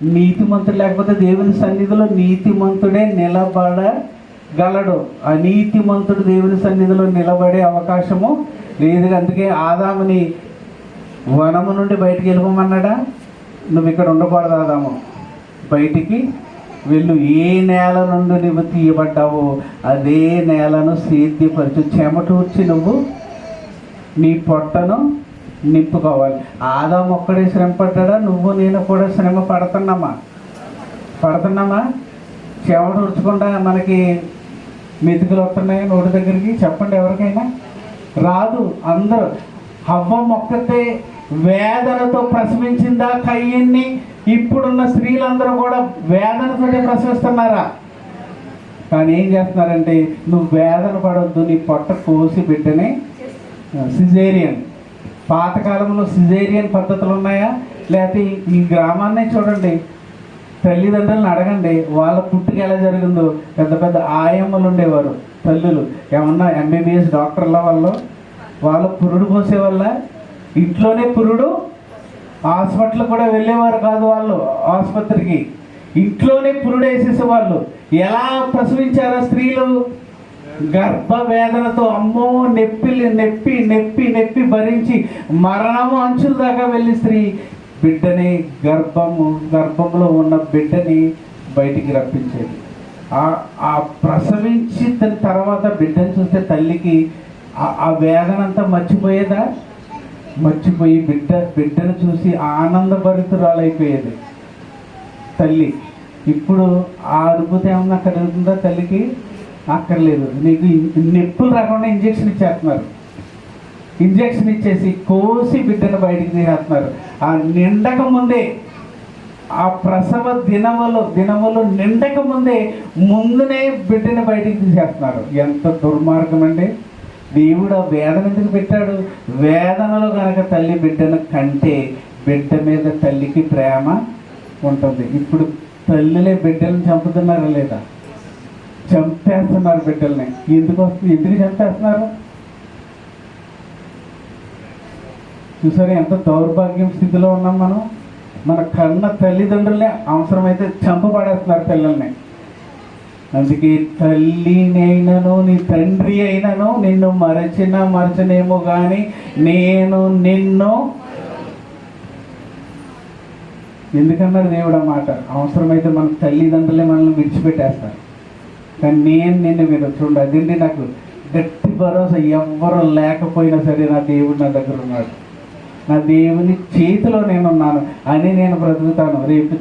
నీతిమంతుడు లేకపోతే దేవుని సన్నిధిలో నీతిమంతుడే నిలబడగలడు. అనీతిమంతుడు దేవుని సన్నిధిలో నిలబడే అవకాశము లేదు. అందుకే ఆదాముని వనము నుండి బయటికి వెళ్ళిపోమన్నాడా? నువ్వు ఇక్కడ ఉండకూడదు ఆదాము, బయటికి వెళ్ళు. ఏ నేల నుండి నువ్వు తీయబడ్డావో అదే నేలను సేద్యపరచు, చెమటూర్చి నువ్వు నీ పొట్టను నింపుకోవాలి. ఆదాము ఒక్కడే శ్రమ పడ్డా? నువ్వు నేను కూడా శ్రమ పడుతున్నామా? చెమట ఉడ్చకుండా మనకి మెతుకులు వస్తున్నాయి నోటి దగ్గరికి? చెప్పండి, ఎవరికైనా రాదు. అందరూ హవ్వ మొక్కతే వేదనతో ప్రసవించిందా కయ్యన్ని? ఇప్పుడున్న స్త్రీలందరూ కూడా వేదనతోనే ప్రసవిస్తున్నారా? కానీ ఏం చేస్తున్నారంటే, నువ్వు వేదన పడవద్దు, నీ పొట్ట కోసి బిడ్డనే సిజేరియన్. పాతకాలంలో సిజేరియన్ పద్ధతులు ఉన్నాయా? లేకపోతే ఈ గ్రామాన్నే చూడండి, తల్లిదండ్రులను అడగండి, వాళ్ళ పుట్టుక ఎలా జరిగిందో. పెద్ద పెద్ద ఆయమ్మలు ఉండేవారు, తల్లులు, ఏమన్నా ఎంబీబీఎస్ డాక్టర్ల వాళ్ళు పురుడు పోసేవాళ్ళ? ఇంట్లోనే పురుడు, హాస్పిటల్ కూడా వెళ్ళేవారు కాదు వాళ్ళు, ఆసుపత్రికి ఇంట్లోనే పురుడు వేసేసేవాళ్ళు. ఎలా ప్రసవించారో స్త్రీలు? గర్భ వేదనతో, అమ్మో నొప్పి నొప్పి నొప్పి నొప్పి భరించి మరణము అంచుల దాకా వెళ్ళి స్త్రీ బిడ్డని గర్భంలో ఉన్న బిడ్డని బయటికి రప్పించేది. ఆ ప్రసవించిన తర్వాత బిడ్డను చూస్తే తల్లికి ఆ వేదన అంతా మర్చిపోయేదా? మర్చిపోయి బిడ్డను చూసి ఆనందభరితురాలైపోయేది తల్లి. ఇప్పుడు ఆ అనుభూతి ఏమన్నా అక్కడ ఉందా తల్లికి? అక్కర్లేదు. నీకు నొప్పులు రాకుండా ఇంజక్షన్ ఇచ్చేస్తున్నారు. ఇంజక్షన్ ఇచ్చేసి కోసి బిడ్డను బయటికి తీసేస్తున్నారు. ఆ నిండక ముందే, ఆ ప్రసవ దినములు నిండక ముందునే బిడ్డను బయటికి తీసేస్తున్నారు. ఎంత దుర్మార్గం అండి! దేవుడు ఆ వేదన ఎందుకు పెట్టాడు? వేదనలో కనుక తల్లి బిడ్డను కంటే బిడ్డ మీద తల్లికి ప్రేమ ఉంటుంది. ఇప్పుడు తల్లులే బిడ్డలను చంపుతున్నారా లేదా? చంపేస్తున్నారు బిడ్డల్ని. ఎందుకు చంపేస్తున్నారు? చూసారా ఎంత దౌర్భాగ్యం స్థితిలో ఉన్నాం మనం? మన కన్న తల్లిదండ్రులే అవసరమైతే చంపబడేస్తున్నారు పిల్లల్ని. అందుకే తల్లినైనను నీ తండ్రి అయినను నిన్ను మరచనేమో కానీ నేను నిన్ను, ఎందుకన్నారు దేవుడు ఆ మాట? అవసరమైతే మన తల్లిదండ్రులే మనల్ని విడిచిపెట్టేస్తారు, కానీ నేను నిన్ను చూడండి. అదేంటి నాకు గట్టి భరోసా. ఎవ్వరు లేకపోయినా సరే నా దేవుడు నా దగ్గర ఉన్నాడు, నా దేవుని చేతిలో నేనున్నాను అని నేను బ్రతుకుతాను. రేపు